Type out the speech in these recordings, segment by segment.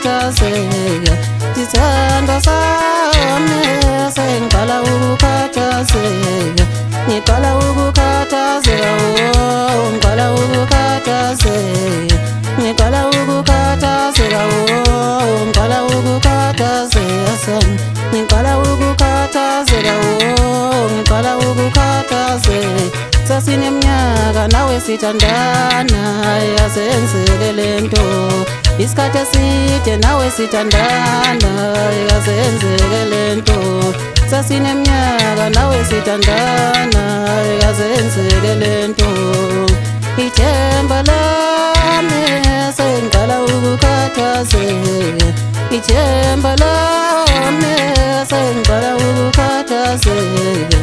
ukukhathazeka, sithando sami sengiqala ukukhathazeka, ngiqala ukukhathazeka, oh ngiqala ukukhathazeka, ngiqala ukukhathazeka, oh ngiqala ukukhathazeka sami, ngiqala ukukhathazeka, oh ngiqala ukukhathazeka. Sasineminyaka nawe sithandana, yazenzeke lento, isikhathi eside nawe sithandana, yazenzeke lento. Sasineminyaka nawe sithandana, yazenzeke lento. Ithemba lami sengiqala ukukhathazeka, ithemba lami sengiqala ukukhathazeka.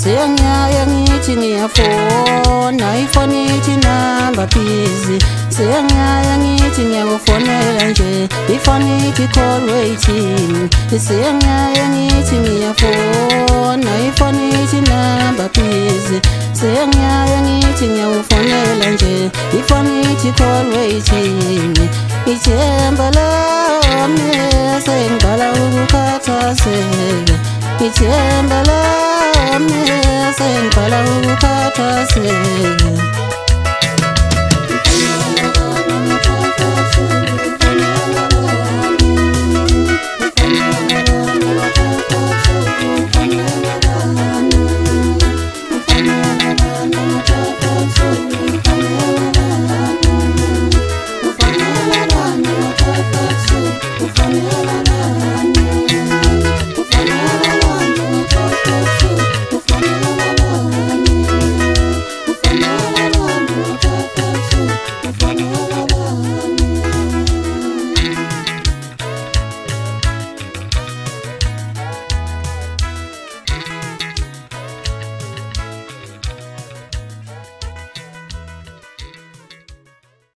Sengiyaya ngithi ngiyafona, ifoni ithi number busy. Sengiyaya ngithi ngiyakufonela nje, ifoni ithi call waiting. Sengiyaya ngithi ngiyafona, ifoni ithi number busy. Sengiyaya ngithi ngiyakufonela nje, ifoni ithi call waiting. Ithemba lami sengiqala ukukhathazeka, ithemba lami sengiqala ukukhathazeka. Ufanele